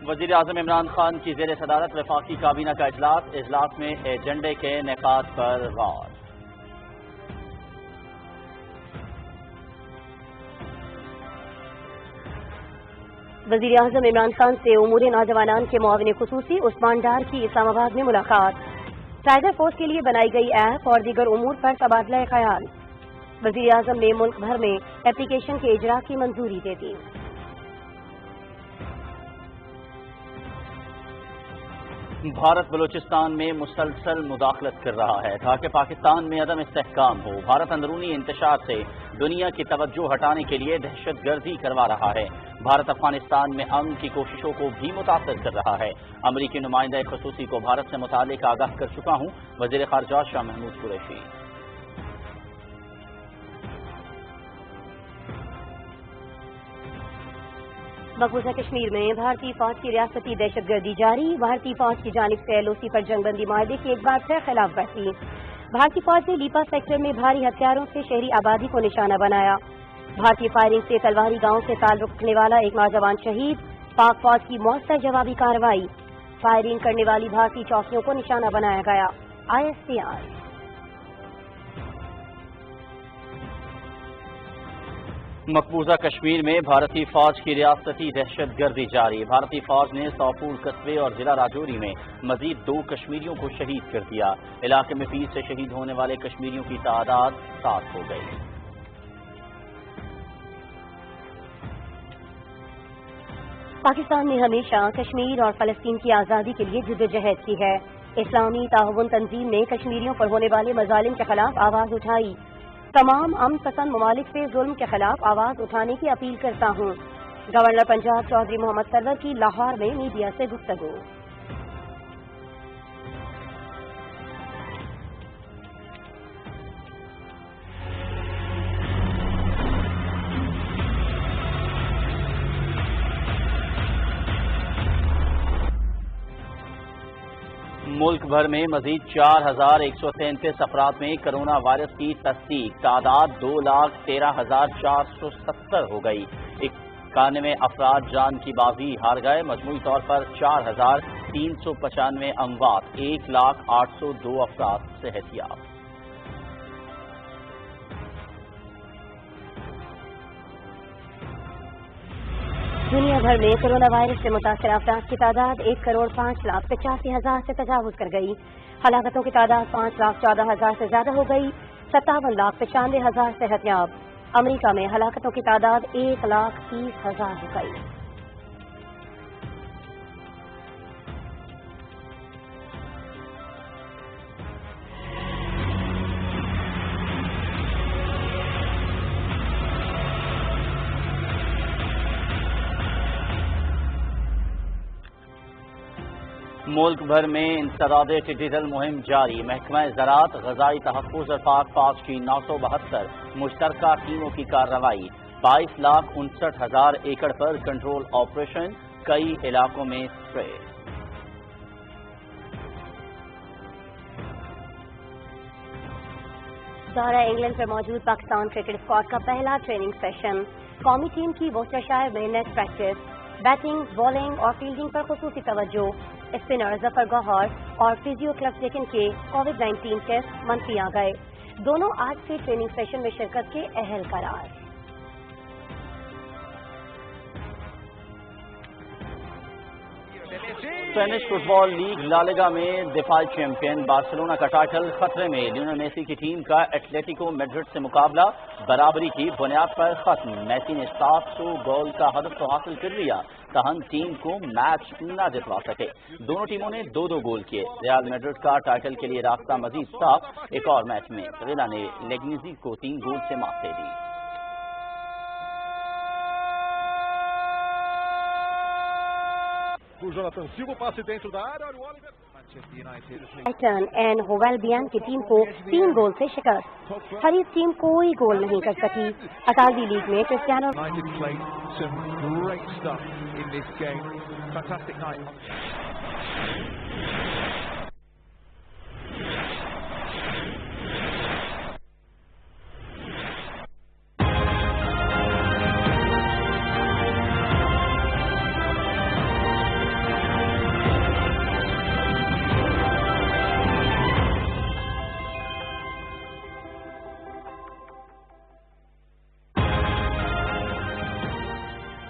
وزیر اعظم عمران خان کی زیر صدارت وفاقی کابینہ کا اجلاس میں ایجنڈے کے نکات پر غور۔ وزیر اعظم عمران خان سے امور نوجوانان کے معاون خصوصی عثمان ڈار کی اسلام آباد میں ملاقات۔ ٹائیگر فورس کے لیے بنائی گئی ایپ اور دیگر امور پر تبادلہ خیال۔ وزیر اعظم نے ملک بھر میں اپلیکیشن کے اجرا کی منظوری دے دی۔ بھارت بلوچستان میں مسلسل مداخلت کر رہا ہے تاکہ پاکستان میں عدم استحکام ہو۔ بھارت اندرونی انتشار سے دنیا کی توجہ ہٹانے کے لیے دہشت گردی کروا رہا ہے۔ بھارت افغانستان میں امن کی کوششوں کو بھی متاثر کر رہا ہے۔ امریکی نمائندہ خصوصی کو بھارت سے متعلق آگاہ کر چکا ہوں، وزیر خارجہ شاہ محمود قریشی۔ مقبوضہ کشمیر میں بھارتی فوج کی ریاستی دہشت گردی جاری۔ بھارتی فوج کی جانب سے ایل او سی پر جنگ بندی معاہدے کی ایک بار پھر خلاف ورزی۔ بھارتی فوج نے لیپا سیکٹر میں بھاری ہتھیاروں سے شہری آبادی کو نشانہ بنایا۔ بھارتی فائرنگ سے تلواری گاؤں سے تعلق رکھنے والا ایک نوجوان شہید۔ پاک فوج کی مؤثر جوابی کارروائی۔ فائرنگ کرنے والی بھارتی چوکیوں کو نشانہ بنایا گیا۔ ISCR۔ مقبوضہ کشمیر میں بھارتی فوج کی ریاستی دہشت گردی جاری۔ بھارتی فوج نے سوپور قصبے اور ضلع راجوری میں مزید 2 کشمیریوں کو شہید کر دیا۔ علاقے میں تیر سے شہید ہونے والے کشمیریوں کی تعداد 7 ہو گئی۔ پاکستان نے ہمیشہ کشمیر اور فلسطین کی آزادی کے لیے جدوجہد کی ہے۔ اسلامی تعاون تنظیم نے کشمیریوں پر ہونے والے مظالم کے خلاف آواز اٹھائی۔ تمام امن پسند ممالک سے ظلم کے خلاف آواز اٹھانے کی اپیل کرتا ہوں۔ گورنر پنجاب چودھری محمد سرور کی لاہور میں میڈیا سے گفتگو۔ ملک بھر میں مزید 4133 افراد میں کرونا وائرس کی تصدیق۔ تعداد 2,13,470 ہو گئی۔ 91 افراد جان کی بازی ہار گئے۔ مجموعی طور پر 4,395 اموات، 1,08,02 افراد صحت یاب۔ دنیا بھر میں کرونا وائرس سے متاثرہ افراد کی تعداد 1,05,85,000 سے تجاوز کر گئی۔ ہلاکتوں کی تعداد 5,14,000 سے زیادہ ہو گئی۔ 57,95,000 صحت یاب۔ امریکہ میں ہلاکتوں کی تعداد 1,30,000 ہو گئی۔ ملک بھر میں انسداد ٹڈی دل مہم جاری۔ محکمہ زراعت، غذائی تحفظ اور پاک فوج کی 972 مشترکہ ٹیموں کی کارروائی۔ 22,59,000 ایکڑ پر کنٹرول آپریشن، کئی علاقوں میں اسپرے۔ دورہ انگلینڈ پر موجود پاکستان کرکٹ اسکواڈ کا پہلا ٹریننگ سیشن۔ قومی ٹیم کی ووسٹرشائر میں نیٹ پریکٹس۔ بیٹنگ، بالنگ اور فیلڈنگ پر خصوصی توجہ۔ اسپنر ظفر گوہر اور فزیو کلف لیکن کے کووڈ-19 ٹیسٹ منفی آ گئے۔ دونوں آج سے ٹریننگ سیشن میں شرکت کے اہل قرار۔ اسپینش فٹ بال لیگ لا لیگا میں دفاعی چیمپئن بارسلونا کا ٹائٹل خطرے میں۔ لیونل میسی کی ٹیم کا ایٹلیٹیکو میڈرڈ سے مقابلہ برابری کی بنیاد پر ختم۔ میسی نے 700 گول کا ہدف تو حاصل کر لیا، تاہم ٹیم کو میچ نہ جتوا سکے۔ دونوں ٹیموں نے 2-2 گول کیے۔ ریال میڈرڈ کا ٹائٹل کے لیے راستہ مزید صاف۔ ایک اور میچ میں ویلا نے لیگنیزی کو 3 گول سے مات دے دی۔ Jonathan Silva, passe dentro da área, olha o Oliver. Brighton and ہوو البیان کی ٹیم کو 3 گول سے شکست۔ حریف ٹیم کوئی گول نہیں کر سکی۔ اٹالوی لیگ میں کرسٹیانو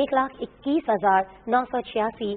1,21,986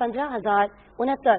15,069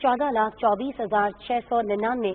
14,24,699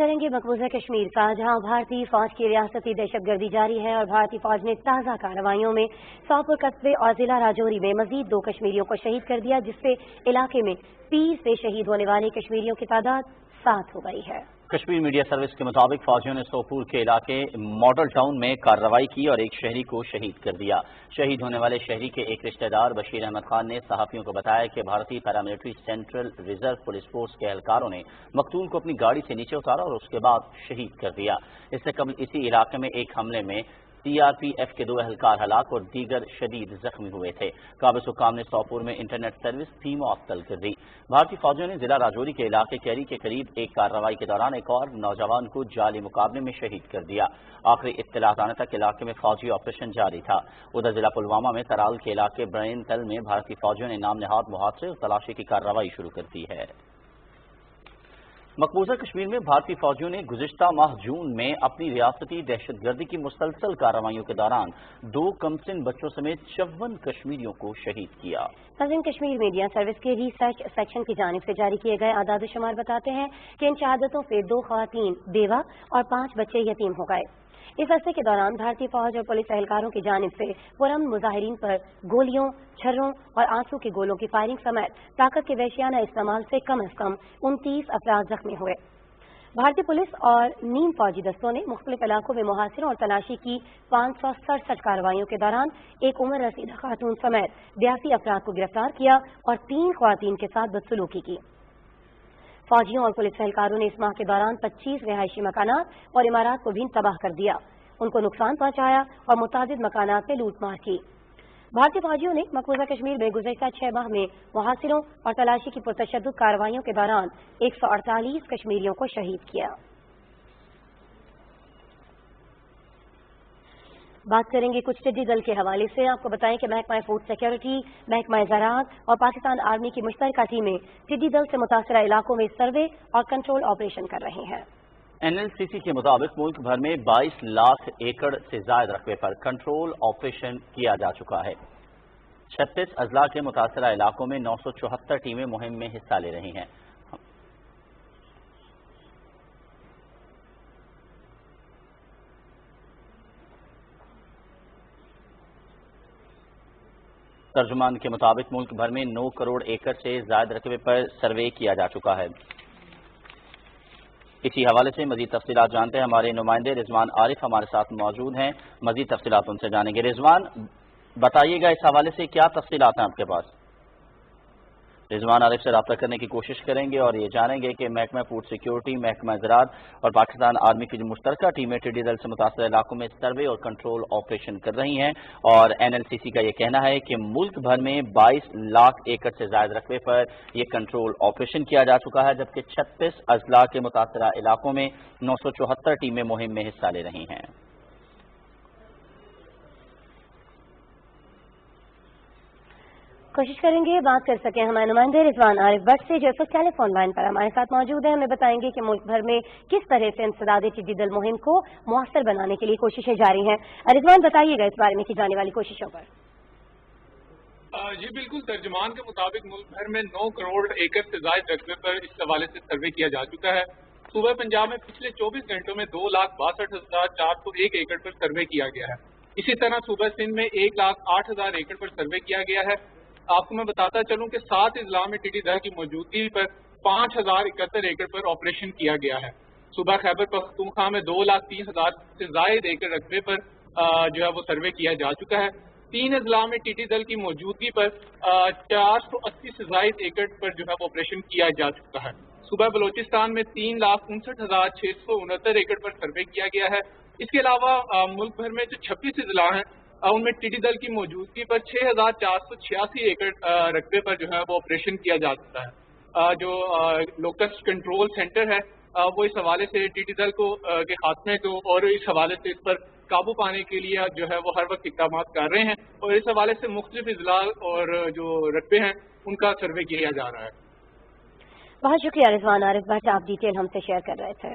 کریں گے مقبوضہ کشمیر کا، جہاں بھارتی فوج کی ریاستی دہشت گردی جاری ہے اور بھارتی فوج نے تازہ کارروائیوں میں سوپور قصبے اور ضلع راجوری میں مزید 2 کشمیریوں کو شہید کر دیا، جس سے علاقے میں پیر سے شہید ہونے والے کشمیریوں کی تعداد 7 ہو گئی ہے۔ کشمیر میڈیا سروس کے مطابق فوجیوں نے سوپور کے علاقے ماڈل ٹاؤن میں کارروائی کی اور ایک شہری کو شہید کر دیا۔ شہید ہونے والے شہری کے ایک رشتہ دار بشیر احمد خان نے صحافیوں کو بتایا کہ بھارتی paramilitary central reserve police force کے اہلکاروں نے مقتول کو اپنی گاڑی سے نیچے اتارا اور اس کے بعد شہید کر دیا۔ اس سے قبل اسی علاقے میں ایک حملے میں CRPF کے 2 اہلکار ہلاک اور دیگر شدید زخمی ہوئے تھے۔ قابض حکام نے سوپور میں انٹرنیٹ سروس بھی معطل کر دی۔ بھارتی فوجیوں نے ضلع راجوری کے علاقے کیری کے قریب ایک کارروائی کے دوران ایک اور نوجوان کو جعلی مقابلے میں شہید کر دیا۔ آخری اطلاعات آنے تک علاقے میں فوجی آپریشن جاری تھا۔ ادھر ضلع پلوامہ میں ترال کے علاقے برین تل میں بھارتی فوجیوں نے نام نہاد محاصرے اور تلاشی کی کارروائی شروع کر دی ہے۔ مقبوضہ کشمیر میں بھارتی فوجیوں نے گزشتہ ماہ جون میں اپنی ریاستی دہشت گردی کی مسلسل کارروائیوں کے دوران 2 کمسن بچوں سمیت 54 کشمیریوں کو شہید کیا۔ سدرن کشمیر میڈیا سروس کے ریسرچ سیکشن کی جانب سے جاری کیے گئے اعداد و شمار بتاتے ہیں کہ ان شہادتوں سے 2 خواتین بیوہ اور 5 بچے یتیم ہو گئے۔ اس عرصے کے دوران بھارتی فوج اور پولیس اہلکاروں کی جانب سے پرامن مظاہرین پر گولیوں، چھروں اور آنسو کے گولوں کی فائرنگ سمیت طاقت کے وحشیانہ استعمال سے کم از کم 29 افراد زخمی ہوئے۔ بھارتی پولیس اور نیم فوجی دستوں نے مختلف علاقوں میں محاصروں اور تلاشی کی 567 کارروائیوں کے دوران ایک عمر رسیدہ خاتون سمیت 82 افراد کو گرفتار کیا اور 3 خواتین کے ساتھ بدسلوکی کی۔ فوجیوں اور پولیس اہلکاروں نے اس ماہ کے دوران 25 رہائشی مکانات اور عمارات کو بھی تباہ کر دیا، ان کو نقصان پہنچایا اور متعدد مکانات میں لوٹ مار کی۔ بھارتی فوجیوں نے مقبوضہ کشمیر میں گزشتہ 6 ماہ میں محاصروں اور تلاشی کی پرتشدد کارروائیوں کے دوران 148 کشمیریوں کو شہید کیا۔ بات کریں گے کچھ ٹڈی دل کے حوالے سے۔ آپ کو بتائیں کہ محکمہ فوڈ سیکیورٹی، محکمہ زراعت اور پاکستان آرمی کی مشترکہ ٹیمیں ٹڈی دل سے متاثرہ علاقوں میں سروے اور کنٹرول آپریشن کر رہی ہیں۔ NLCC کے مطابق ملک بھر میں 22 لاکھ ایکڑ سے زائد رقبے پر کنٹرول آپریشن کیا جا چکا ہے۔ 36 اضلاع کے متاثرہ علاقوں میں 974 ٹیمیں مہم میں حصہ لے رہی ہیں۔ ترجمان کے مطابق ملک بھر میں 9 کروڑ ایکڑ سے زائد رقبے پر سروے کیا جا چکا ہے۔ اسی حوالے سے مزید تفصیلات جانتے ہیں، ہمارے نمائندے رضوان عارف ہمارے ساتھ موجود ہیں، مزید تفصیلات ان سے جانیں گے۔ رضوان، بتائیے گا اس حوالے سے کیا تفصیلات ہیں آپ کے پاس؟ رضوان عارف سے رابطہ کرنے کی کوشش کریں گے اور یہ جانیں گے کہ محکمہ فوڈ سیکیورٹی، محکمہ زراعت اور پاکستان آرمی کی جو مشترکہ ٹیمیں ٹڈی دل سے متاثرہ علاقوں میں سروے اور کنٹرول آپریشن کر رہی ہیں، اور NLCC کا یہ کہنا ہے کہ ملک بھر میں 22 لاکھ ایکڑ سے زائد رقبے پر یہ کنٹرول آپریشن کیا جا چکا ہے، جبکہ 36 اضلاع کے متاثرہ علاقوں میں 974 ٹیمیں مہم میں حصہ لے رہی ہیں۔ کوشش کریں گے بات کر سکیں ہمارے نمائندے رضوان عارف بٹ سے، جو اس وقت ٹیلی فون لائن پر ہمارے ساتھ موجود ہیں۔ ہمیں بتائیں گے کہ ملک بھر میں کس طرح سے انسداد ٹڈی دل مہم کو مؤثر بنانے کے لیے کوششیں جاری ہیں۔ رضوان، بتائیے گا اس بارے میں کی جانے والی کوششوں پر۔ جی بالکل، ترجمان کے مطابق ملک بھر میں 9 کروڑ ایکڑ سے زائد رقبے پر اس حوالے سے سروے کیا جا چکا ہے۔ صوبہ پنجاب میں پچھلے 24 گھنٹوں میں 2,62,401 ایکڑ پر سروے کیا گیا ہے۔ اسی طرح صوبہ سندھ میں 1,08,000 ایکڑ پر سروے کیا گیا ہے۔ آپ کو میں بتاتا چلوں کہ 7 اضلاع میں ٹڈی دل کی موجودگی پر 5,071 ایکڑ پر آپریشن کیا گیا ہے۔ صوبہ خیبر پختونخوا میں 2,03,000 سے زائد ایکڑ رقبے پر جو ہے وہ سروے کیا جا چکا ہے۔ 3 اضلاع میں ٹڈی دل کی موجودگی پر 480 سے زائد ایکڑ پر جو ہے وہ آپریشن کیا جا چکا ہے۔ صوبہ بلوچستان میں 3,59,669 ایکڑ پر سروے کیا گیا ہے۔ اس کے علاوہ ملک بھر میں جو 26 اضلاع ہیں ان میں ٹڈی دل کی موجودگی پر 6,486 ایکڑ رقبے پر جو ہے وہ آپریشن کیا جا سکتا ہے۔ جو لوکسٹ کنٹرول سینٹر ہے وہ اس حوالے سے ٹڈی دل کو کے خاتمے کو اور اس حوالے سے اس پر قابو پانے کے لیے جو ہے وہ ہر وقت اقدامات کر رہے ہیں، اور اس حوالے سے مختلف اضلاع اور جو رقبے ہیں ان کا سروے کیا جا رہا ہے۔ بہت شکریہ رضوان عارف بٹ، آپ ڈیٹیل ہم سے شیئر کر رہے تھے۔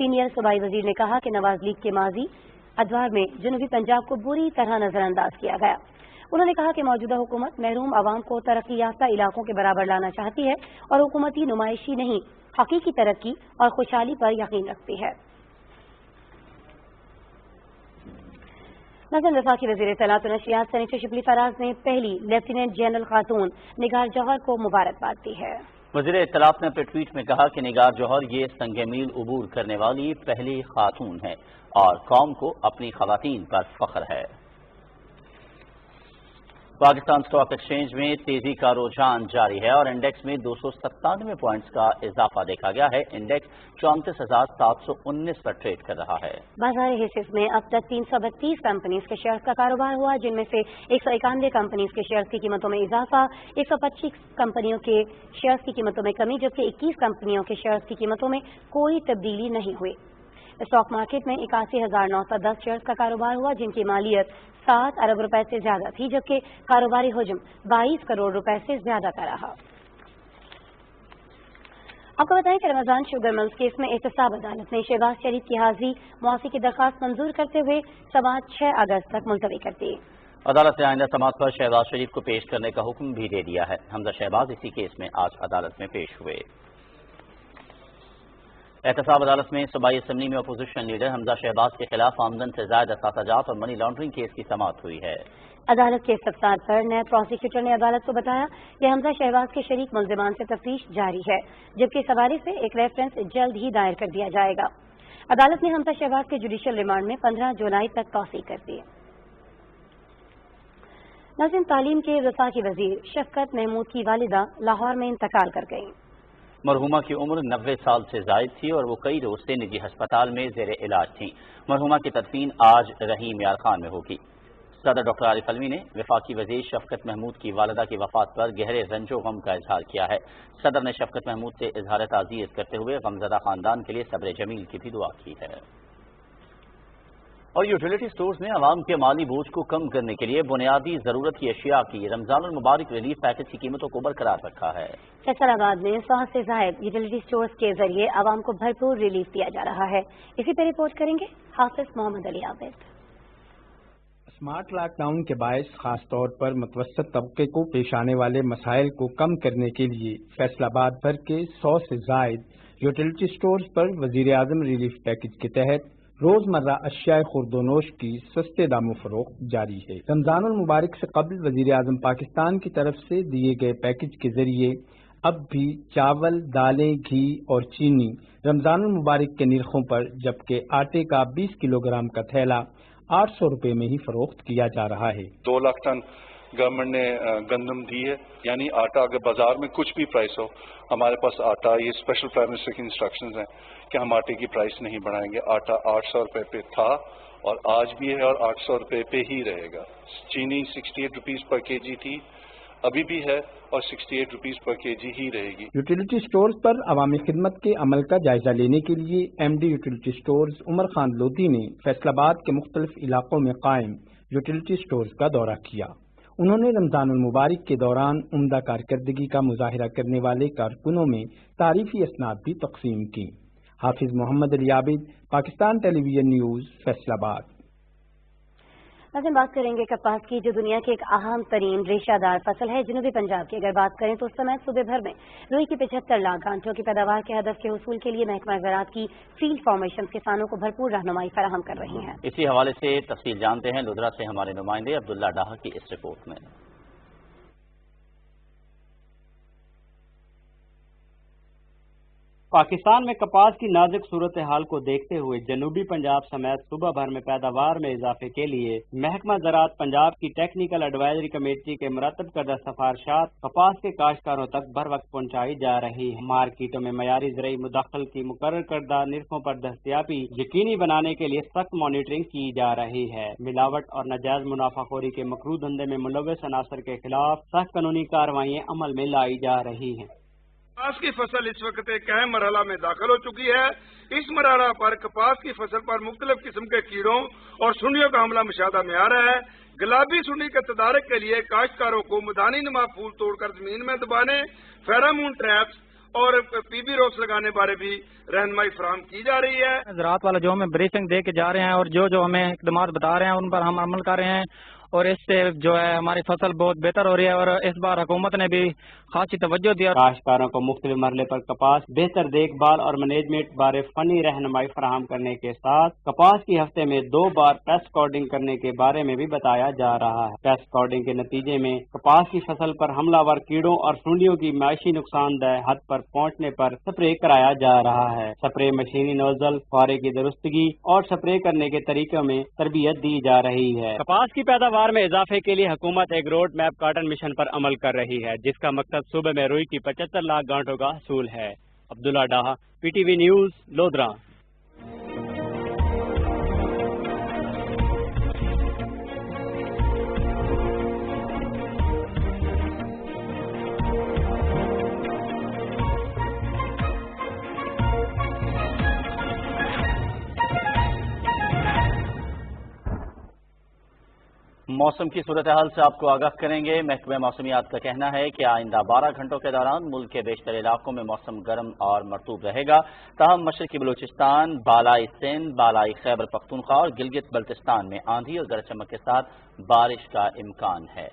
سینئر صوبائی وزیر نے کہا کہ نواز لیگ کے ماضی ادوار میں جنوبی پنجاب کو بری طرح نظر انداز کیا گیا. انہوں نے کہا کہ موجودہ حکومت محروم عوام کو ترقی یافتہ علاقوں کے برابر لانا چاہتی ہے اور حکومتی نمائشی نہیں حقیقی ترقی اور خوشحالی پر یقین رکھتی ہے. نظم وفاقی وزیر اطلاعات و نشریات سینیٹر شبلی فراز نے پہلی لیفٹیننٹ جنرل خاتون نگار جوہر کو مبارکباد دی ہے. وزیر اطلاعات نے اپنے ٹویٹ میں کہا کہ نگار جوہر یہ سنگ میل عبور کرنے والی پہلی خاتون ہے اور قوم کو اپنی خواتین پر فخر ہے. پاکستان اسٹاک ایکسچینج میں تیزی کا رجحان جاری ہے اور انڈیکس میں 297 پوائنٹس کا اضافہ دیکھا گیا ہے. انڈیکس 34,719 پر ٹریڈ کر رہا ہے. بازار حصص میں اب تک 332 کمپنیز کے شیئرز کا کاروبار ہوا، جن میں سے 191 کمپنیز کے شیئرز کی قیمتوں میں اضافہ، 125 کمپنیوں کے شیئرز کی قیمتوں میں کمی، جبکہ 21 کمپنیوں کے شیئرز کی قیمتوں میں کوئی تبدیلی نہیں ہوئی. اسٹاک مارکیٹ میں 81,910 شیئرز کا کاروبار ہوا، جن کی مالیت 7 ارب روپے سے زیادہ تھی، جبکہ کاروباری حجم 22 کروڑ روپے سے زیادہ کا رہا. آپ کو بتائیں کہ رمضان شوگر ملز کیس میں احتساب عدالت نے شہباز شریف کی حاضری معافی کی درخواست منظور کرتے ہوئے سماعت 6 اگست تک ملتوی کر دی. عدالت نے آئندہ سماعت پر شہباز شریف کو پیش کرنے کا حکم بھی دے دیا ہے. حمزہ شہباز اسی کیس میں آج عدالت میں پیش ہوئے. احتساب عدالت میں صوبائی اسمبلی میں اپوزیشن لیڈر حمزہ شہباز کے خلاف آمدن سے زائد اساتذات اور منی لانڈرنگ کیس کی سماعت ہوئی ہے. عدالت کے استفسار پر نیب پروسیکیوٹر نے عدالت کو بتایا کہ حمزہ شہباز کے شریک ملزمان سے تفتیش جاری ہے، جبکہ اس حوالے سے ایک ریفرنس جلد ہی دائر کر دیا جائے گا. عدالت نے حمزہ شہباز کے جوڈیشل ریمانڈ میں 15 جولائی تک توسیع کر دی. ناظرین، تعلیم کے وفاقی وزیر شفقت محمود کی والدہ لاہور میں انتقال کر گئیں. مرحومہ کی عمر 90 سال سے زائد تھی اور وہ کئی روز سے نجی ہسپتال میں زیر علاج تھیں. مرحومہ کی تدفین آج رحیم یار خان میں ہوگی. صدر ڈاکٹر عارف علوی نے وفاقی وزیر شفقت محمود کی والدہ کی وفات پر گہرے رنج و غم کا اظہار کیا ہے. صدر نے شفقت محمود سے اظہار تعزیت کرتے ہوئے غمزدہ خاندان کے لیے صبر جمیل کی بھی دعا کی ہے. اور یوٹیلیٹی سٹورز نے عوام کے مالی بوجھ کو کم کرنے کے لیے بنیادی ضرورت کی اشیاء کی رمضان المبارک ریلیف پیکج کی قیمتوں کو برقرار رکھا ہے. فیصل آباد میں 100 سے زائد یوٹیلیٹی سٹورز کے ذریعے عوام کو بھرپور ریلیف دیا جا رہا ہے. اسی پہ رپورٹ کریں گے حافظ محمد علی عابد. اسمارٹ لاک ڈاؤن کے باعث خاص طور پر متوسط طبقے کو پیش آنے والے مسائل کو کم کرنے کے لیے فیصل آباد بھر کے 100 سے زائد یوٹیلیٹی سٹورز پر وزیر اعظم ریلیف پیکج کے تحت روزمرہ اشیاء خورد و نوش کی سستے داموں فروخت جاری ہے. رمضان المبارک سے قبل وزیر اعظم پاکستان کی طرف سے دیے گئے پیکج کے ذریعے اب بھی چاول، دالیں، گھی اور چینی رمضان المبارک کے نرخوں پر، جبکہ آٹے کا 20 کلو گرام کا تھیلا 800 روپے میں ہی فروخت کیا جا رہا ہے. 2 لاکھ ٹن گورنمنٹ نے گندم دی ہے، یعنی آٹا اگر بازار میں کچھ بھی پرائس ہو، ہمارے پاس آٹا، یہ اسپیشل پرائم منسٹر کی انسٹرکشنز ہیں کہ ہم آٹے کی پرائس نہیں بڑھائیں گے. آٹا 800 روپے پہ تھا اور آج بھی ہے اور 800 روپے پہ ہی رہے گا. چینی 68 روپیز پر کے جی تھی، ابھی بھی ہے اور 68 روپیز پر کے جی ہی رہے گی. یوٹیلیٹی سٹورز پر عوامی خدمت کے عمل کا جائزہ لینے کے لیے ایم ڈی یوٹیلیٹی سٹورز عمر خان لودھی نے فیصل آباد کے مختلف علاقوں میں قائم یوٹیلیٹی سٹورز کا دورہ کیا. انہوں نے رمضان المبارک کے دوران عمدہ کارکردگی کا مظاہرہ کرنے والے کارکنوں میں تعریفی اسناد بھی تقسیم کی. حافظ محمد علی عابد، پاکستان ٹیلی ویژن نیوز، فیصل آباد. ناظرین، بات کریں گے کپاس کی، جو دنیا کی ایک اہم ترین ریشہ دار فصل ہے. جنوبی پنجاب کی اگر بات کریں تو اس سمے صوبے بھر میں روئی کی 75 لاکھ گانٹوں کی پیداوار کے ہدف کے حصول کے لیے محکمہ زراعت کی فیلڈ فارمیشن کسانوں کو بھرپور رہنمائی فراہم کر رہی ہیں. اسی حوالے سے تفصیل جانتے ہیں لدھرا سے ہمارے نمائندے عبداللہ ڈاہا کی اس رپورٹ میں. پاکستان میں کپاس کی نازک صورتحال کو دیکھتے ہوئے جنوبی پنجاب سمیت صوبہ بھر میں پیداوار میں اضافے کے لیے محکمہ زراعت پنجاب کی ٹیکنیکل ایڈوائزری کمیٹی کے مرتب کردہ سفارشات کپاس کے کاشتکاروں تک بر وقت پہنچائی جا رہی ہے. مارکیٹوں میں معیاری زرعی مدخل کی مقرر کردہ نرخوں پر دستیابی یقینی بنانے کے لیے سخت مانیٹرنگ کی جا رہی ہے. ملاوٹ اور ناجائز منافع خوری کے مکروہ دھندے میں ملوث عناصر کے خلاف سخت قانونی کارروائیاں عمل میں لائی جا رہی ہیں. کپاس کی فصل اس وقت ایک اہم مرحلہ میں داخل ہو چکی ہے. اس مرحلہ پر کپاس کی فصل پر مختلف قسم کے کیڑوں اور سنیوں کا حملہ مشاہدہ میں آ رہا ہے. گلابی سنی کے تدارک کے لیے کاشتکاروں کو مدانی نما پھول توڑ کر زمین میں دبانے، فیرامون ٹریپس اور PB روکس لگانے بارے بھی رہنمائی فراہم کی جا رہی ہے. زراعت والا جو ہمیں بریفنگ دے کے جا رہے ہیں اور جو ہمیں اقدامات بتا رہے ہیں ان پر ہم عمل کر رہے ہیں اور اس سے جو ہے ہماری فصل بہت بہتر ہو رہی ہے اور اس بار حکومت نے بھی خاصی توجہ دیا. کاشتکاروں کو مختلف مرحلے پر کپاس بہتر دیکھ بھال اور مینجمنٹ بارے فنی رہنمائی فراہم کرنے کے ساتھ کپاس کی ہفتے میں 2 بار پیسٹ اسکواڈنگ کرنے کے بارے میں بھی بتایا جا رہا ہے. پیسٹ اسکواڈنگ کے نتیجے میں کپاس کی فصل پر حملہ ور کیڑوں اور سونڈیوں کی معاشی نقصان دہ حد پر پہنچنے پر سپرے کرایا جا رہا ہے. سپرے مشینی نوزل فوارے کی درستگی اور سپرے کرنے کے طریقوں میں تربیت دی جا رہی ہے. کپاس کی پیداوار میں اضافے کے لیے حکومت ایک روڈ میپ کاٹن مشن پر عمل کر رہی ہے جس کا مقصد صوبے میں روئی کی 75 لاکھ گانٹوں کا حصول ہے. عبداللہ ڈاہا PTV نیوز لودھرا. موسم کی صورتحال سے آپ کو آگاہ کریں گے. محکمہ موسمیات کا کہنا ہے کہ آئندہ 12 گھنٹوں کے دوران ملک کے بیشتر علاقوں میں موسم گرم اور مرطوب رہے گا. تاہم مشرقی بلوچستان، بالائی سندھ، بالائی خیبر پختونخوا اور گلگت بلتستان میں آندھی اور گرج چمک کے ساتھ بارش کا امکان ہے.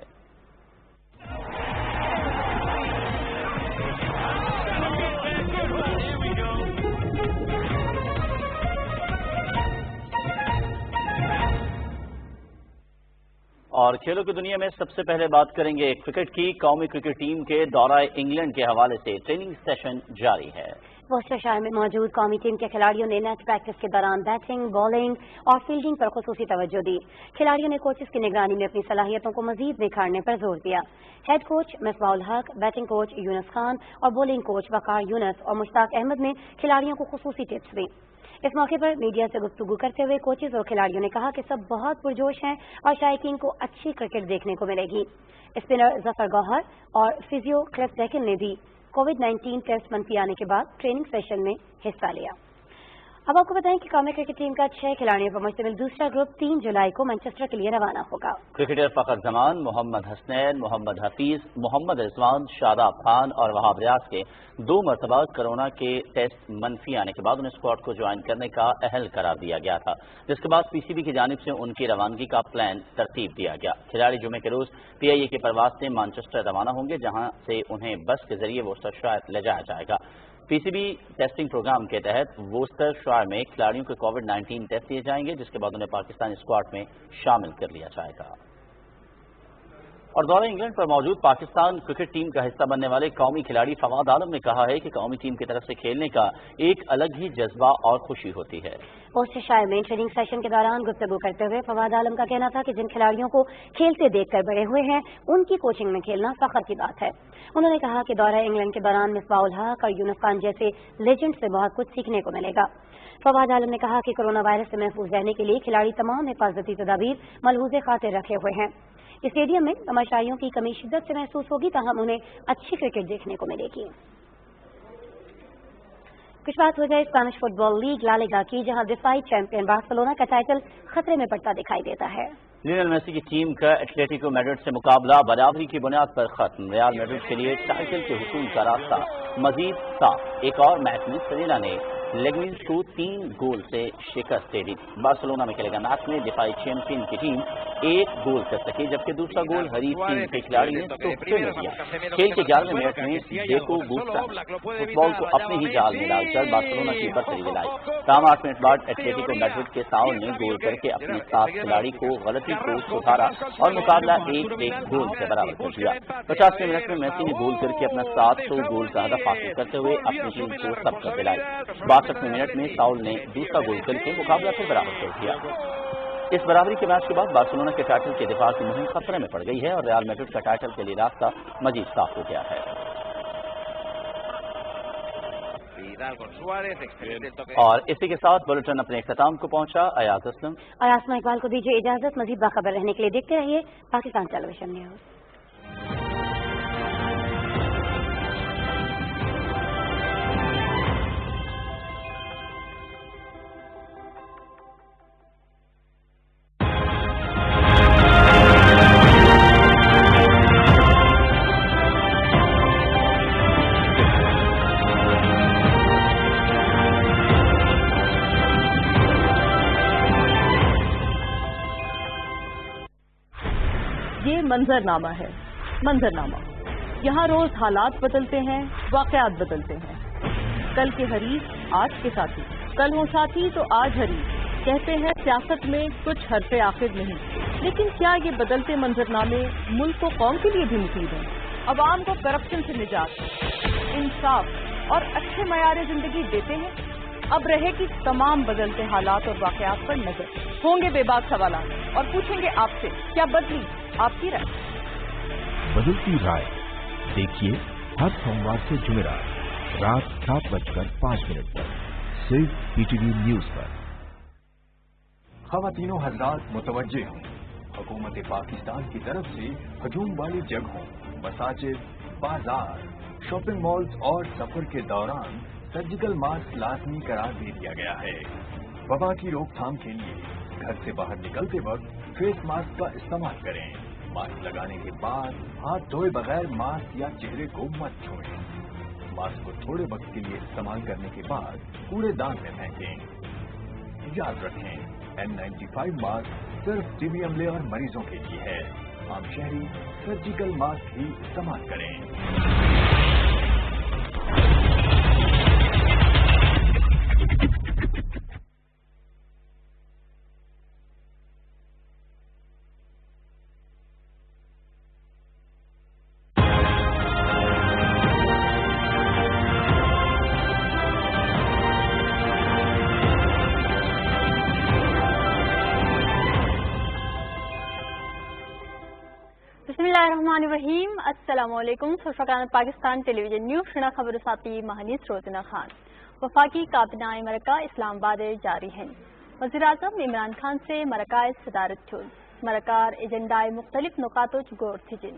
اور کھیلوں کی دنیا میں سب سے پہلے بات کریں گے کرکٹ کی. قومی کرکٹ ٹیم کے دورہ انگلینڈ کے حوالے سے ٹریننگ سیشن جاری ہے. وسٹرشائر میں موجود قومی ٹیم کے کھلاڑیوں نے نیٹ پریکٹس کے دوران بیٹنگ، بالنگ اور فیلڈنگ پر خصوصی توجہ دی. کھلاڑیوں نے کوچز کی نگرانی میں اپنی صلاحیتوں کو مزید نکھارنے پر زور دیا. ہیڈ کوچ مصباح الحق، بیٹنگ کوچ یونس خان اور بولنگ کوچ وقار یونس اور مشتاق احمد نے کھلاڑیوں کو خصوصی ٹپس دی. اس موقع پر میڈیا سے گفتگو کرتے ہوئے کوچز اور کھلاڑیوں نے کہا کہ سب بہت پرجوش ہیں اور شائقین کو اچھی کرکٹ دیکھنے کو ملے گی. اسپنر ظفر گوہر اور فزیو کلف ڈیکن نے بھی کووڈ-19 ٹیسٹ منفی آنے کے بعد ٹریننگ سیشن میں حصہ لیا. اب آپ کو بتائیں کہ قومی کرکٹ ٹیم کا 6 کھلاڑیوں پر مشتمل دوسرا گروپ 3 جولائی کو مانچسٹر کے لیے روانہ ہوگا. کرکٹر فخر زمان، محمد حسنین، محمد حفیظ، محمد رضوان، شاداب خان اور وہاب ریاض کے 2 مرتبہ کورونا کے ٹیسٹ منفی آنے کے بعد انہیں اسکواڈ کو جوائن کرنے کا اہل قرار دیا گیا تھا، جس کے بعد PCB کی جانب سے ان کی روانگی کا پلان ترتیب دیا گیا. کھلاڑی جمعے کے روز PIA کی پرواز سے مانچسٹر روانہ ہوں گے، جہاں سے انہیں بس کے ذریعے وسٹرشائر لے جایا جائے گا. PCB ٹیسٹنگ پروگرام کے تحت وسٹرشائر میں کھلاڑیوں کے کووڈ-19 ٹیسٹ دیے جائیں گے، جس کے بعد انہیں پاکستانی اسکواڈ میں شامل کر لیا جائے گا. اور دورہ انگلینڈ پر موجود پاکستان کرکٹ ٹیم کا حصہ بننے والے قومی کھلاڑی فواد عالم نے کہا ہے کہ قومی ٹیم کی طرف سے کھیلنے کا ایک الگ ہی جذبہ اور خوشی ہوتی ہے. وسٹرشائر میں ٹریننگ سیشن کے دوران گفتگو کرتے ہوئے فواد عالم کا کہنا تھا کہ جن کھلاڑیوں کو کھیلتے دیکھ کر بڑے ہوئے ہیں ان کی کوچنگ میں کھیلنا فخر کی بات ہے. انہوں نے کہا کہ دورہ انگلینڈ کے دوران مصباح الحق اور یونس خان جیسے لیجنڈ سے بہت کچھ سیکھنے کو ملے گا. فواد عالم نے کہا کہ کورونا وائرس سے محفوظ رہنے کے لیے کھلاڑی تمام حفاظتی تدابیر ملحوظ خاطر رکھے ہوئے ہیں. اسٹیڈیم میں تماشائیوں کی کمی شدت سے محسوس ہوگی، تاہم انہیں اچھی کرکٹ دیکھنے کو ملے گی. کچھ بات ہو جائے اسپینش فٹ بال لیگ لا لیگا کی، جہاں دفاعی چیمپئن بارسلونا کا ٹائٹل خطرے میں پڑتا دکھائی دیتا ہے. لیونل میسی کی ٹیم کا ایتلیٹیکو میڈرڈ سے مقابلہ برابری کی بنیاد پر ختم. ریال میڈرڈ کے لیے ٹائٹل کے حصول کا راستہ مزید صاف. ایک اور میچ میں سرینا نے لیگنز کو 3 گول سے شکست دے دی. بارسلونا میں کھیلے گا میچ میں دفاعی چیمپئن کی ٹیم 1 گول کر سکی، جبکہ دوسرا گول حریف ٹیم کے کھلاڑی نے تحفے میں دیا. کھیل کے 11ویں منٹ میں ڈیکو گوسٹا فٹ بال کو اپنے ہی جال میں ڈال کر بارسلونا کی برتری دلائی. تاہم 8 منٹ بعد ایتلیٹیکو میڈرڈ کے ساؤل نے گول کر کے اپنے 7 کھلاڑی کو غلطی کو سدھارا اور مقابلہ 1-1 گول سے برابر کر دیا. 50ویں منٹ میں میسی نے گول کر کے اپنا 700 گول کا ہدف حاصل کرتے ہوئے اپنی ٹیم کو سبقت دلائی. 62ویں منٹ میں ساؤل نے دوسرا گول کر کے مقابلہ کو برابر کر دیا. اس برابری کے میچ کے بعد بارسلونا کے ٹائٹل کے دفاع کی مہم خطرے میں پڑ گئی ہے اور ریال میڈرڈ کا ٹائٹل کے لیے راستہ مزید صاف ہو گیا ہے. اور اسی کے ساتھ بلٹن اپنے اختتام کو پہنچا. ایاز اسلم اور آسمہ اقبال کو دیجیے اجازت. مزید باخبر رہنے کے لیے دیکھتے رہیے پاکستان ٹیلی ویژن نیوز. یہ منظرنامہ ہے، منظرنامہ۔ یہاں روز حالات بدلتے ہیں، واقعات بدلتے ہیں۔ کل کے حریف آج کے ساتھی، کل ہوں ساتھی تو آج حریف۔ کہتے ہیں سیاست میں کچھ حرف آخر نہیں، لیکن کیا یہ بدلتے منظرنامے ملک و قوم کے لیے بھی مفید ہیں؟ عوام کو کرپشن سے نجات، انصاف اور اچھے معیار زندگی دیتے ہیں؟ اب رہے کہ تمام بدلتے حالات اور واقعات پر نظر، ہوں گے بے باک سوالات اور پوچھیں گے آپ سے کیا بدلی آپ کی رائے؟ بدلتی رائے دیکھیے ہر سوموار سے جمعرات رات 7:05 پر صرف PTV نیوز پر۔ خواتینوں حضرات متوجہ ہوں، حکومت پاکستان کی طرف سے ہجوم والی جگہوں، مساجد، بازار، شاپنگ مالز اور سفر کے دوران سرجیکل ماسک لازمی قرار دے دیا گیا ہے۔ وبا کی روک تھام کے لیے گھر سے باہر نکلتے وقت فیس ماسک کا استعمال کریں۔ ماسک لگانے کے بعد ہاتھ دھوئے بغیر ماسک یا چہرے کو مت چھوئیں۔ ماسک کو تھوڑے وقت کے لیے استعمال کرنے کے بعد کوڑے دان میں پھینکیں۔ یاد رکھیں N95 ماسک صرف ٹی بی عملے اور مریضوں کے لیے ہے۔ عام شہری سرجیکل ماسک ہی استعمال کریں۔ الرحیم السلام علیکم۔ سرفران پاکستان ٹیلی ویژن نیوز شنا خبر ساتی مہنیس روزنہ خان۔ وفاقی کابینہ مرکہ اسلام آباد جاری ہیں۔ وزیر اعظم عمران خان سے مرکہ صدارت چھل مرکار ایجنڈائے مختلف نکاتوں غور تھجن۔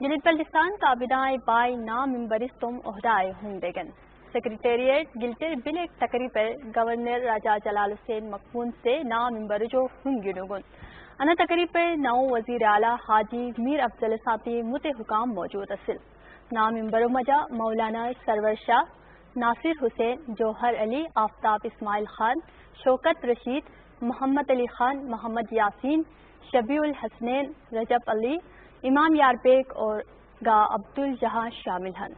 گلگت بلتستان کابینہ بائی نام ممبرستم عہدائے ہندگن۔ سیکریٹریٹ گلٹر بلیک تقریب گورنر راجہ جلال حسین مقبون سے نام ممبر جو ہنگنگن۔ انا تقریب پر نو وزیر اعلیٰ حاجی میر افضل ساتی مت حکام موجود اصل۔ نام ممبر مجا مولانا سرور شاہ، ناصر حسین، جوہر علی، آفتاب اسماعیل خان، شوکت رشید، محمد علی خان، محمد یاسین، شبیع الحسنین، رجب علی، امام یار بیگ اور گا عبدالجہاں شامل ہیں۔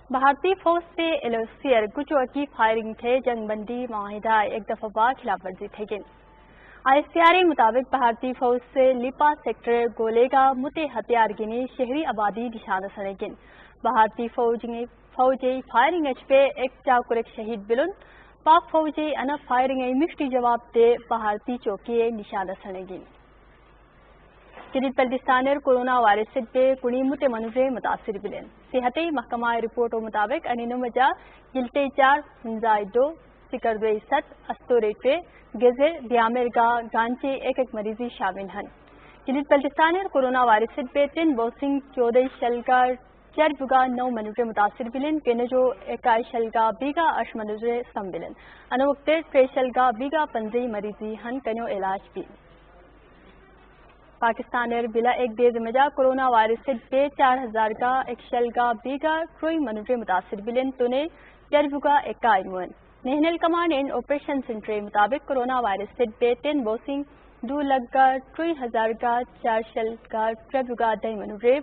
بھارتی فوج سے ایلوسیئر گچو کی فائرنگ تھے جنگ بندی معاہدہ ایک دفعہ بار خلاف ورزی تھے گن۔ ICRA مطابق بھارتی فوج سے لیپا سیکٹر گولیگا مت ہتھیار گنی شہری آبادی نشانہ سنے گن۔ بھارتی فوجی فائرنگ ایچ پہ ایک چاکرک شہید بلن، پاک فوجی انا فائرنگ مشتی جواب دے بھارتی چوکی نشانہ سنے گن۔ گلگت بلتستانر کورونا وائرس پہ کنی مت منوے متاثر بلن۔ صحتی محکمہ رپورٹوں مطابق انمجا گلتے 4 ہنزائے 2 سکردوئی 7 استورے 2 گزر بیامرگا گانچے ایک مریضی شامل ہیں۔ گلگت بلتستانر کورونا وائرس پہ 3 بوسنگ 14 شلگا 4 بگا 9 منوے متاثر بلن کہ جو 21 شلگا بیگا 8 منوے سمبلن۔ انو وقت 3 شلگا بیگا 15 مریضی ہن کنو علاج بھی۔ پاکستانر بلا ایک دیر مجا کورونا وائرس پہ 4000 کا 1 شلگا بیگا 3 منوے متاثر بلن تونے 4 بگا 21 Moin. National command and operation centre مطابق کورونا وائرس پہ 3 بوسنگ 2 لگا 3000 کا 4 شلگا 3 بگا 2 منوے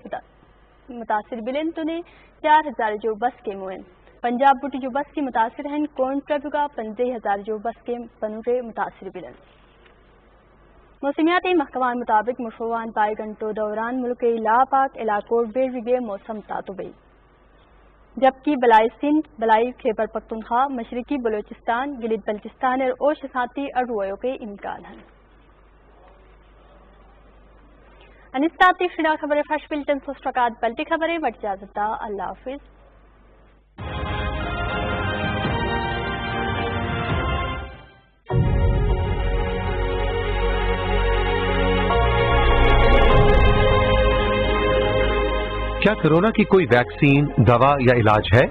متاثر بلن تونے 4000 جو بس کے موین۔ پنجاب بٹ جو بس کی متاثر ہیں کون 3 بگا 15000 جو بس کے منوے متاثر بلن۔ موسمیاتی محکمہ مطابق مشروعان 22 گھنٹوں دوران ملک کے لاپاک علاقوں بے موسم تعطبی، جبکہ بلائی سندھ، بلائی خیبر پختونخوا، مشرقی بلوچستان، گلگت بلتستان اور اوش ساتھی ارویوں کے امکان ہیں۔ انستاتی شنا خبر فش بلٹن سوسٹرکات بلٹی خبریں بٹ اجازت اللہ حافظ۔ کیا کورونا کی کوئی ویکسین، دوا یا علاج ہے؟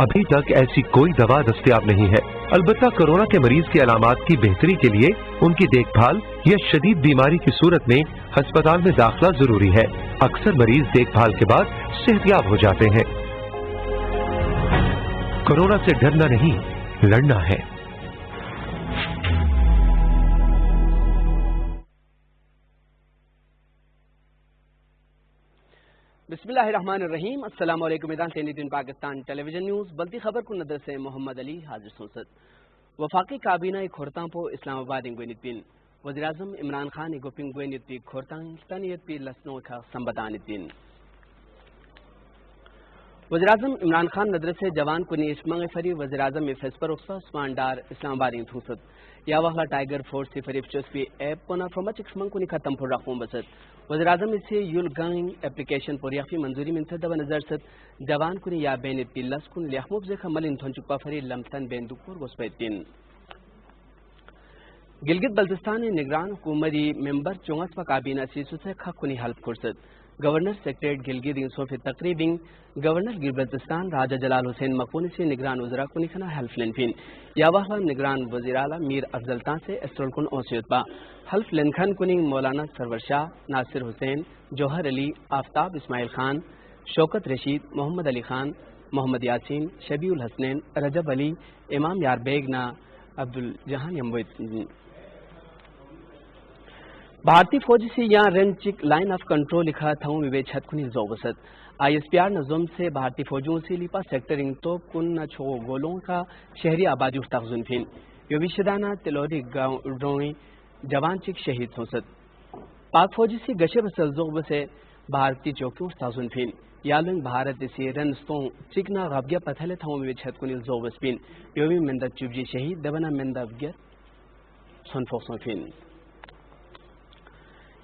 ابھی تک ایسی کوئی دوا دستیاب نہیں ہے، البتہ کورونا کے مریض کی علامات کی بہتری کے لیے ان کی دیکھ بھال یا شدید بیماری کی صورت میں ہسپتال میں داخلہ ضروری ہے۔ اکثر مریض دیکھ بھال کے بعد صحت یاب ہو جاتے ہیں۔ کورونا سے ڈرنا نہیں، لڑنا ہے۔ بسم اللہ الرحمن الرحیم. السلام علیکم. دن پاکستان ٹیلی ویژن نیوز بلتی خبر کو نظر سے محمد علی حاضر سوسد. وفاقی کابینہ کھورتاں پو اسلام آباد گوینت پین وزیر اعظم عمران خان گوپنگ گوینت پی کھورتاں تنیت پی لسنوں کا سمبدان پین. وزیر اعظم عمران خان ندرسے جوان کو نیش منگ فری وزیر اعظم فیس پر اقصا عثمان ڈار اسلام آباد تھوسد. یا وحلا ٹائیگر فورس سے فریب چسپی ایپ کو فرمچ منگ کو ختم پر رقم بسد. وزیر اعظم اسے یول گنگ اپلیکیشن پر یافی منظوری منتد و نظر ست جوان کو یا بین پی لس کن لیحموب زیخ ملین تھنچکا فری لمتن بین دکور گسپیت پین. گلگت بلتستان نگران حکومتی ممبر چونگس و کابینہ سیسو سے خق کنی حلف کرسد. گورنر سیکریٹریٹ گلگت انصوف تقریبی گورنر گلگت بلتستان راجہ جلال حسین مقبونی سے نگران وزراء کنی کھنا حلف لنفین. یا وحلا نگران وزیر اعلیٰ میر افضل تان سے اسٹرول کن اوسیت با حلف لنکھن کنی مولانا سرور شاہ، ناصر حسین، جوہر علی، آفتاب اسماعیل خان، شوکت رشید، محمد علی خان، محمد یاسین، شبیع الحسنین، رجب علی، امام یار بیگ نا عبدالجہان یمویت. بھارتی فوج سے یہاں رنچک لائن آف کنٹرول لکھا تھا میں چھت کنی زوبست. آئی ایس پی آر نظم سے بھارتی فوجوں سے لیپا سیکٹر انگ کن نہ چھو گولوں کا شہری آبادی تخزن پھین. یہ وشدانہ تلوری گاؤں جوان چک شہید ہوسد. پاک فوجی سے گشے بسل زوب سے بھارتی چوکیوں تخزن پھین. یالنگ بھارت سے رنستوں چکنا غبگیا پتھلے تھا میں چھت کنی زوبس پھین. یہ مندہ چبجی شہید دبنا مندہ گر سنفوسوں پھین.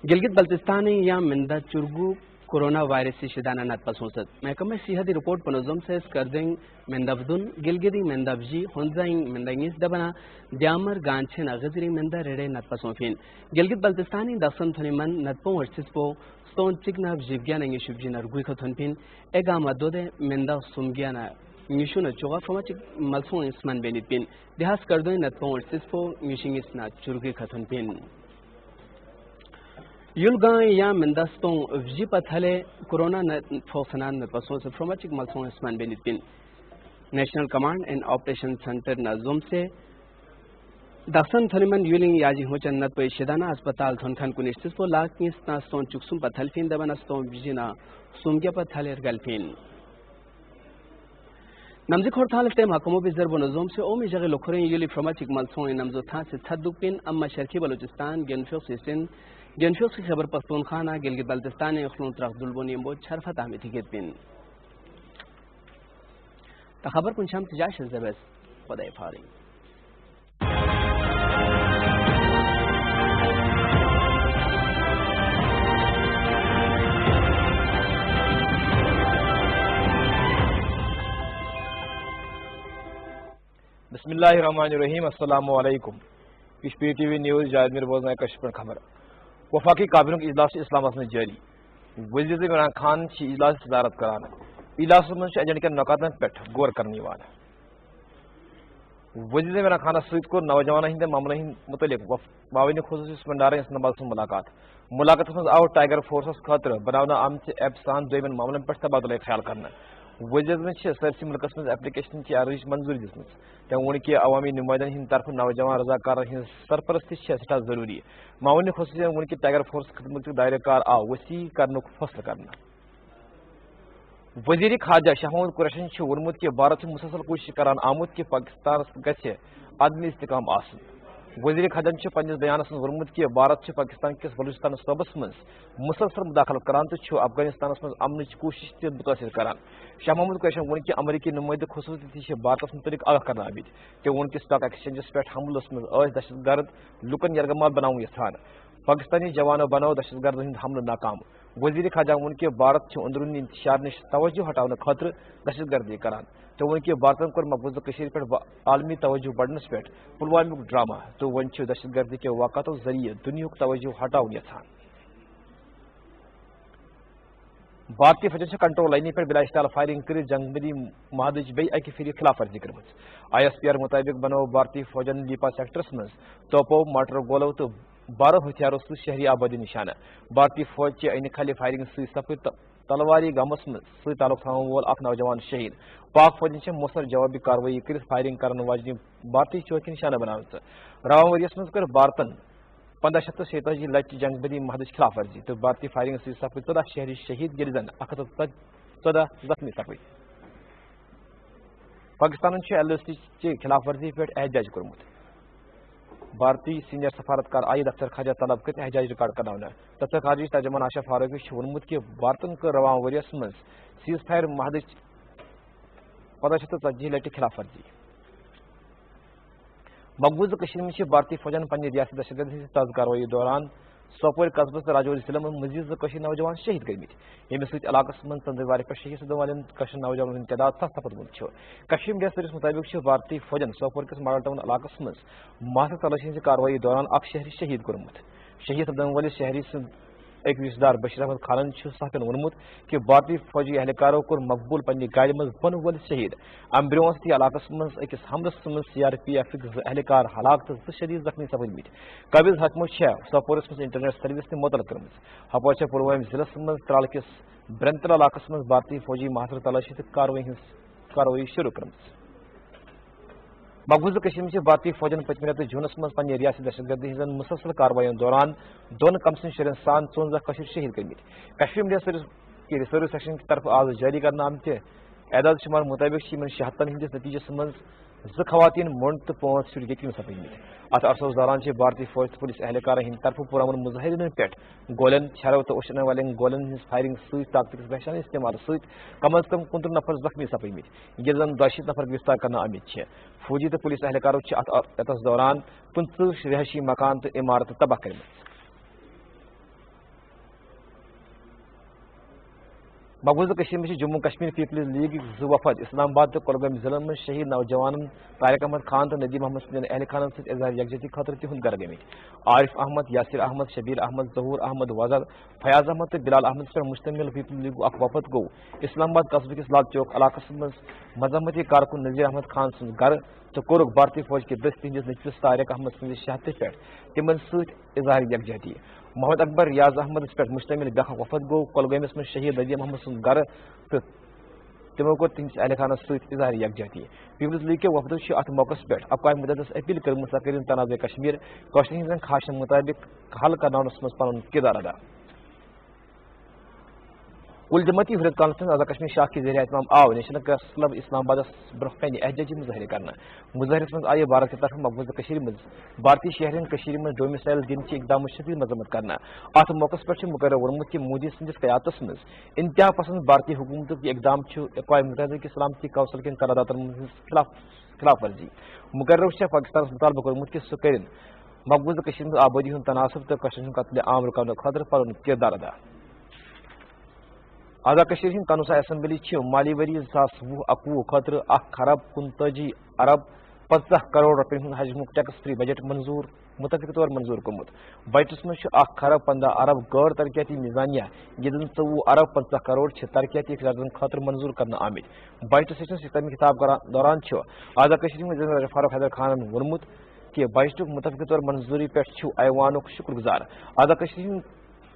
گلگت بلتستان یا مندہ چرگو کورونا وائرس سے شدانہ نت پسوسد. محکمہ صحتی رپورٹ پنظم سے اسکردنگ مندفدن گلگتی مندفجی ہنزائنگ مندنگیس دبنا دیامر گانچھن اغزری مندہ ریڑے نت پسوفین. گلگت بلتستانی دخصن تھنی من نتپوں ورسسپو ستون چکنا جیبگیاننگی شبجی نرگوی خطن پین. اگام دودے مندہ سمگیانا نیشون چوغا فمچ ملسون اسمن بینید پین. دیہاس کردوی نتپوں ورسسپو نیشنگیس نا چرگی خطن پین. یلگاں یا مندستوں وجی پتھلے کورونا فوسنان میں پسوں سے فرمچک ملسوں اسمان بینید پین. National command and operation centre نظم سے دخصن تھنمن یولنگ یاجی ہوچن نت پہ شدانہ اسپتال تھنکھن کو نشتس پو لاکنیس نا ستون چکسم پتھل فین دبن استون وجینا سومگیا پتھل ارگل فین. نمزی کھورتھال استے محکموں بھی ضرب و نظم سے اومی جگہ لکھرین یولی فرمچک ملسوں نمزو تھان سے تھدک پین. اما شرقی بلوچستان گنفیق سیسن جنفیوس کی خبر پختونخانہ گلگت بلتستان اخلون ترخ دلبونی امبود شرفت احمد ہگت بین. تا خبر کن شام تجاش الزبس خدای فاری. بسم اللہ الرحمن الرحیم. السلام علیکم. پیش پی ٹی وی نیوز جائد میر بوزنا کشپن خبر. وفاقی کابینوں کے اجلاس اسلام آباد میں جاری. وزیر اعظم عمران خان سے اجلاس صدارت کرانا. اجلاس میں ایجنڈے کے نکاتن پہ غور کرنے والا. وزیر اعظم عمران خان سید کو نوجوان ہند معاملہ متعلق معاون خصوصی سمندار اسلام سے ملاقات میں آو ٹائیگر فورسس خاطر بنانا آمت ایپ سان دویمن معاملن پہ تبادلہ خیال کرنا. وزیر اعظم سرسی ملکس من ایپلیکیشن کی عرض منظوری دم. تم وون کہ عوامی نمائندن ہند طرف نوجوان رضاکارن ہند سرپرستی سٹھا ضروری. معاون خصوصی وون کہ ٹائیگر فورس خدمت دائرہ کار آو وسیع کرنے فیصلہ کرنا. وزیر خارجہ شاہ محمود قریشن وونمت کہ بھارت مسلسل کوشش کران آمت کہ پاکستان گژھِ عدم استحکام آسن. وزیر خارجہ پنس بیانس من وونمت کہ بھارت پاکستان کس بلوچستان صوبس من مسلسل مداخلت کران تو افغانستان من امن کوشش تہ متاثر کران. شاہ محمود قریشن وون کہ امریکی نمائندہ خصوصی تہ بھارت متعلق آگاہ کرنا آمت. تم وون کہ سٹاک ایکسچینجس پہ حملس من دہشت گرد لکن یرغمال بناؤ یژھان. پاکستانی جوانوں بناو دہشت گرد ہند حملہ ناکام. وزیر خارجہ وون کہ بھارت اندرونی انتشار نش توجہ ہٹانے خاطر دہشت گردی کران. تو وون کہ بھارتن کور مقبوضہ کشیر پہ عالمی توجہ بڑھنس پہ پلوامیک ڈرامہ تو ون دہشت گردی کے واقعات ذریعے دنیا توجہ ہٹاؤ یژھان. بھارتی فوجن سے کنٹرول لائن پہ بلا اشتعال فائرنگ کر جنگ بندی معاہدچ بی اکہ پھر خلاف ورزی کرم. آئی ایس پی آر مطابق بنو بھارتی فوجن لیپا سیکٹرس من توپو موٹر گولو تو 12 ہتھیاروں سے شہری آبادی نشانہ. بھارتی فوج کے این خالی فائرنگ سی سفر تلواری گامس سی تعلق تھاون وول اخ نوجوان شہید. پاک فوجن سے مؤثر جوابی کاروٲیی کر فائرنگ کرن واجنہ بھارتی چوکی نشانہ بناوت. رواں ؤریس مز کر بھارتن 1546 لٹہ جنگ بندی معاہدٕچ خلاف ورزی تو بھارتی فائرنگ سۭتۍ سپدۍ 14 شہری شہید ییٚلہِ زن 114 زخمی سپدۍ پاکستانن LOC چہِ خلاف ورزی پٮ۪ٹھ احتجاج کوٚرمُت بھارتی سینئر سفارتکار عائد اختر خواجہ طلب کٔرِتھ احتجاج رِکارڈ کرناونہٕ دفتر خارجی ترجمان آشا فاروقی چھُ ووٚنمُت کہِ بھارتن کٔر رواں ؤرِیس منٛز سیز فائر معاہدٕچ 1540 لٹہِ خلاف ورزی مقبوضہ کشمیر میں بھارتی فوجن پنہ ریاست دہشت گردی سے تازہ کاروائی دوران سوپور قصبہ تو راجوری ضلع میں مزید نوجوان شہید گمت یمہ سۭتۍ علاقس من ژندروارِ پٮ۪ٹھ شہید سپدن والٮ۪ن نوجوانن ہُنٛد تعداد 7 سپدمُت چھُ کشمیر میڈیا سروس مطابق بھارتی فوجن سوپور کس ماڈل ٹاؤن علاقس من ماسک تلاشی ہٕنٛزِ کاروٲیی دوران اکھ شہری شہید کوٚرمُت شہید سپدن وٲلِس شہری سٕنٛد ایک رشتہٕ بشیر احمد خانن صحافین ووٚنمُت کہ بھارتی فوجی اہلکارو کوٚر مقبول پننہِ گاڑِ منٛز بۄنہٕ وٲلِس شہید امہِ برٛونٛہہ ٲس یہِ علاقس منٛز أکِس حملس منٛز CRPF -ٕکۍ 2 اہلکار ہلاک تہٕ 2 شدید زخمی سپدمٕتۍ قٲبض حکمو سوپورس منٛز انٹرنیٹ سروس تہِ معطل کٔرمٕژ ہپٲرۍ چھےٚ پُلوٲمۍ ضلعس منٛز ترال کِس برنتل علاقس منٛز بھارتی فوجی محاصرٕ تلاشی تہٕ کاروٲیی شروع کٔرمٕژ مقبوضہ کشمیر میں بھارتی فوجن پتمہ رٮ۪تہٕ جوٗنس منٛز پننہِ ریاست دہشت گردی ہٕنٛزن مسلسل کاروٲیین دوران 2 کمسن شُرٮ۪ن سان 14 شہید کٔرمٕتۍ کشمیر میڈیا سروس سیکشن کی طرف آز جاری کرنہٕ آمتہِ اعداد شمار مطابق یمن شہادتن ہندس نتیجس منٛز 2 خواتین مونڈ تہٕ 5 شُرۍ یتیم سپدمٕتۍ اتھ عرصس دوران بھارتی فوج تہٕ پولیس اہلکارن ہٕنٛدِ طرفہٕ پُرامن مظاہرین پٮ۪ٹھ گولین چھرو تہٕ اوٚشن والٮ۪ن گولین ہٕنٛز فائرنگ سۭتۍ طاقتٕکِس بحشانہ استعمال سۭتۍ کم از کم 29 نفر زخمی سپدمٕتۍ ییٚلہِ زن 62 نفر گرفتار کرنہٕ آمٕتۍ چھِ فوجی تہٕ پولیس اہلکارو چھِ اتس دوران 25 رہائشی مکان تہٕ عمارتہٕ تباہ کٔرمٕژ مقبوضہ کشمیر میں جموں کشمیر پیپلز لیگ 2 وفد اسلام آباد تو کۄلگٲمۍ ضلعن من شہید نوجوانن طارق احمد خان تو ندیم احمد سندین اہل خانن ست اظہار یکجہتی خاطر تہند گھر گمت عارف احمد یاسر احمد شبیر احمد ظہور احمد وزر فیاض احمد تو بلال احمد پر مشتمل پیپلز لیگ اخ وفد گو اسلام آباد قصبہ کس لال چوک علاقس من مذمتی کارکن نذیر احمد خان سن گھر تو کورک بھارتی فوج کے دست تہندس نچوس طارق احمد سند شہادت پہ تمن ست اظہار یکجہتی محمد اکبر ریاض احمد پہ مشتمل بیاکھ وفد گو کۄلگٲمِس من شہید ندیم احمد سن گھر تو تمو کو تہندس اہل خانس ست اظہار یکجہتی پیپلز لیگ کے وفد ات موقع پہ اقوام متحدہ اپیل کر مستقرین تنازع کشمیر کوششن ہندن خواہشن مطابق حل کرناونس من پن کردار ادا کل جماعتی حریت کانفرنس آزاد کشمیر شاخ کے زیر اہتمام آو نیشنل پریس کلب اسلام آباد برہ کن احتجاجی مظاہرے کرنا مظاہرس من آئی بھارت کی طرف مقبوضہ کشمیر من بھارتی شہرین کشمیر من ڈومسائل دن کی اقدام شدید مذمت کرنا ات موقع پر مقرر ورمت کہ مودی سندس قیادتس من انتہا پسند بھارتی حکومت کی اقدام اقوام متحدہ کی سلامتی کونسل کن قراردادن خلاف ورزی مقرر پاکستان مطالبہ کورمت کہ سہ کرن مقبوضہ کشمیر من آبادی ہند تناسب تو کشمیر قتل عام رکاونہ خاطر پن کردار ادا آزاد کشمیر ہند قانون اسمبلی مالی وری 2020-21 خاطر 1.35 ارب 50 کروڑ رۄپین ہند حجمک ٹیکس فری بجٹ متفق طور منظور گومت بجٹس من 1.15 ارب غیر ترقیاتی میزانیہ یدن 24 ارب 50 کروڑ ترقیاتی اخراجات خاطر منظور کرنا آمت بجٹ سیشن سے خطاب دوران آزاد کشمیر میں جنرل فاروق حیدر خانن ورمت کہ بجٹک متفق طور منظوری پہ ایوانک شکر گزار آزاد کشمیر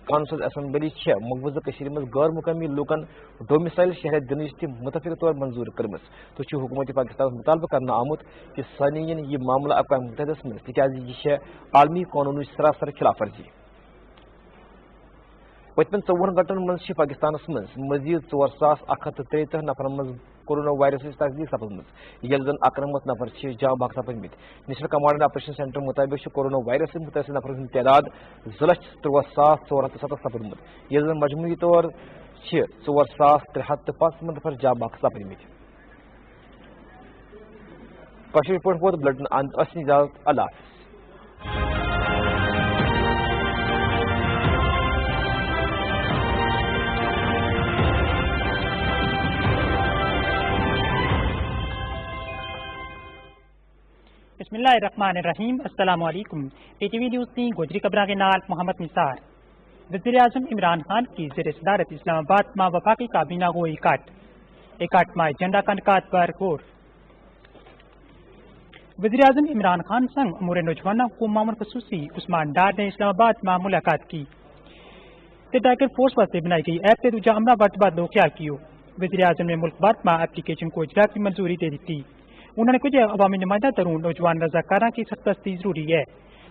قانون اسمبلی مقبوضہ کشمیر من غیر مقامی لوکن ڈومسائل شہریت دنچ تہ متفق طور منظور کرمز تو حکومت پاکستان مطالبہ کرنا آمت کہ سنین یہ معاملہ اقوام متحدہ من تاز یہ عالمی قانون سراسر خلاف ورزی پتمن 24 گھنٹن من پاکستان من مزید 4133 نفرن من کورونا وائرس تصدیق سپدمت یل زن 91 نفر جام بحق سپدمت نیشنل کمانڈ آپریشن سینٹر مطابق کورونا وائرس متاثر نفرن ہند تعداد 2,63,407 سپدمت یل زن مجموعی طور 4,305 نفر جام بحق سپدمت کشمیر پٲٹھۍ ووت بلٹن اند اجازت اللہ حافظ بسم اللہ الرحمن الرحیم السلام علیکم ATV نیوز کی گوجری قبرہ کے نال محمد نثار وزیر اعظم عمران خان کی زیر صدارت اسلام آباد ماں وفاقی کابینہ کو اکاٹ ماہ جھنڈا کا انعقاد پر غور وزیر اعظم عمران خان سنگ امور نوجوانوں کو معمر خصوصی عثمان ڈار نے اسلام آباد میں ملاقات کی ٹائیگر فورس واسطے بنائی گئی ایپ سے دوجا عملہ برتبہ دو خیال کیو وزیر اعظم نے ملک بھر میں اپلیکیشن کو اجرا کی منظوری دے دی. انہوں نے کچھ عوامی نمائندہ ترون نوجوان رضاکاروں کی سرپرستی ضروری ہے.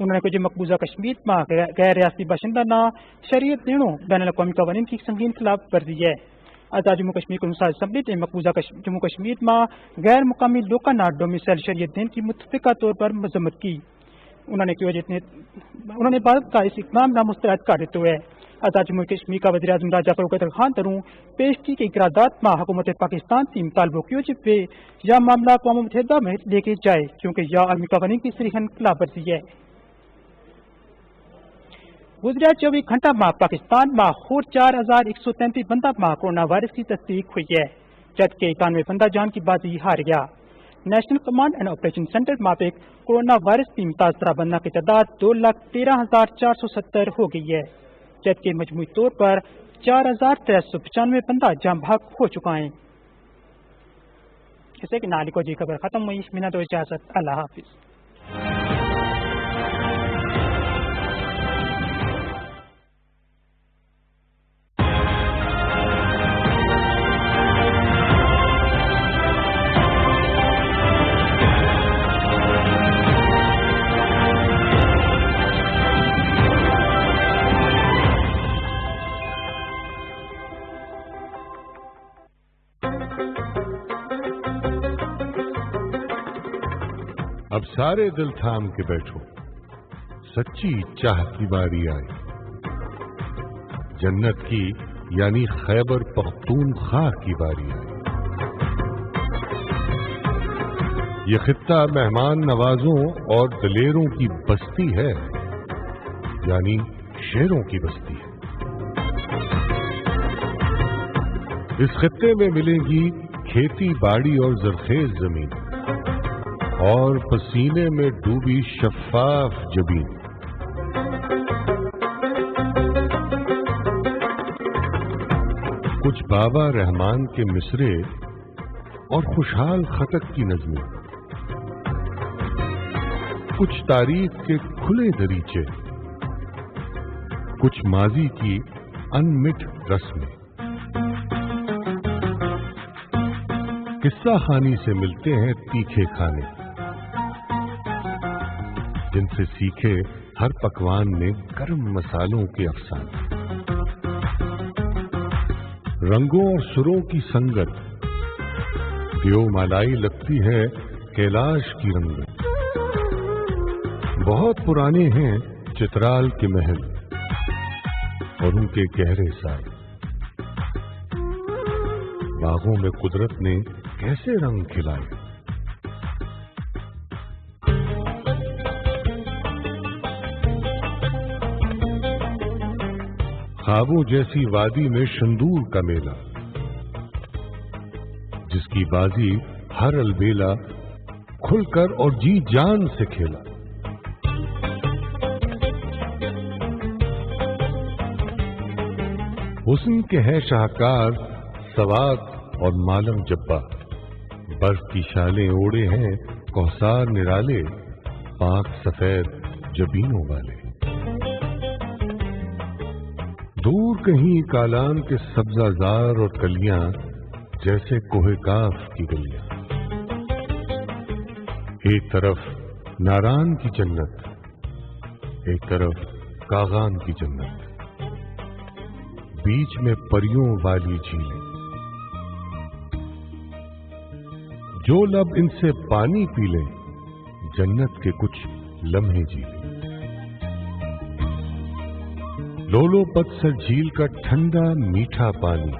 انہوں نے کچھ مقبوضہ کشمیر میں غیر ریاستی باشندہ نہ شریعت دینوں بین الاقوامی قوانین کی سنگین خلاف ورزی ہے. آزاد جموں کشمیر کونسل اسمبلی نے مقبوضہ جموں کشمیر میں غیر مقامی لوکاں نہ ڈومیسائل شریعت دین کی متفقہ طور پر مذمت کی. انہوں نے بھارت کا اس اقدام کا مسترد کر دیتے ہوئے آزاد جموں کشمیر کا وزیر اعظم راجہ فاروق عبداللہ خان تروں پیش کی کہ قرارداد میں حکومت پاکستان سے مطالبہ کیوں پہ یا معاملہ اقوام متحدہ میں لے کے جائے کیونکہ یہ عالمی قوانین کی صریحاً خلاف ورزی ہے. گزرے 24 گھنٹہ میں پاکستان میں اور 4133 بندہ میں کورونا وائرس کی تصدیق ہوئی ہے جبکہ 91 بندہ جان کی بازی ہار گیا. National command and operation centre مطابق کورونا وائرس کی متاثرہ بندہ کی تعداد 2,13,470 ہو گئی ہے جبکہ مجموعی طور پر 4,395 بندہ جان بھاگ ہو چکا ہے. اسے کہ نالی کو جی خبر ختم ہوئی. منت و اجازت. اللہ حافظ. اب سارے دل تھام کے بیٹھو، سچی چاہ کی باری آئی. جنت کی یعنی خیبر پختونخوا کی باری آئی. یہ خطہ مہمان نوازوں اور دلیروں کی بستی ہے، یعنی شیروں کی بستی ہے. اس خطے میں ملے گی کھیتی باڑی اور زرخیز زمین اور پسینے میں ڈوبی شفاف جبین. کچھ بابا رحمان کے مصرے اور خوشحال خطک کی نظمیں، کچھ تاریخ کے کھلے دریچے، کچھ ماضی کی انمٹ رسمیں. قصہ خانی سے ملتے ہیں تیکھے کھانے، جن سے سیکھے ہر پکوان میں گرم مسالوں کے افسانے. رنگوں اور سروں کی سنگت دیو مالائی لگتی ہے کیلاش کی رنگت. بہت پرانے ہیں چترال کے محل اور ان کے گہرے سائے. باغوں میں قدرت نے کیسے رنگ کھلائے. خوابوں جیسی وادی میں شندور کا میلہ، جس کی بازی ہر البیلا کھل کر اور جی جان سے کھیلا. حسن کے ہے شاہکار سوات اور مالم جبا. برف کی شالیں اوڑے ہیں کوثار نرالے، پاک سفید جبینوں والے. دور کہیں کالان کے سبزہ زار اور کلیاں جیسے کوہ کاف کی گلیاں. ایک طرف ناران کی جنت، ایک طرف کاغان کی جنت، بیچ میں پریوں والی جھیلیں. جو لب ان سے پانی پی لیں جنت کے کچھ لمحے جی لیں. لولو پتسر جھیل کا ٹھنڈا میٹھا پانی،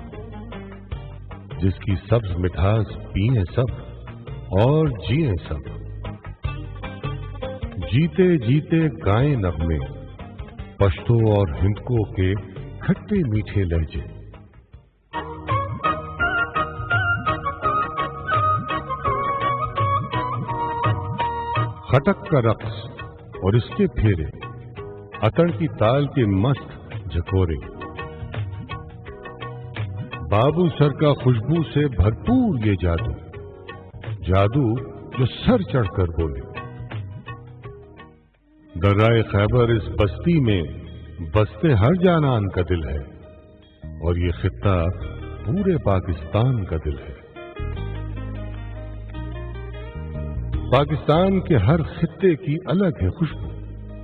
جس کی سبز مٹھاس پئیں سب اور جیئیں سب. جیتے جیتے گائیں نغمے پشتو اور ہندکوں کے کھٹے میٹھے لہجے. خٹک کا رقص اور اس کے پھیرے، اتڑ کی تال کے مست جھکورے. بابو سر کا خوشبو سے بھرپور یہ جادو، جادو جو سر چڑھ کر بولے. درائے خیبر اس بستی میں بستے ہر جانان کا دل ہے، اور یہ خطہ پورے پاکستان کا دل ہے. پاکستان کے ہر خطے کی الگ ہے خوشبو،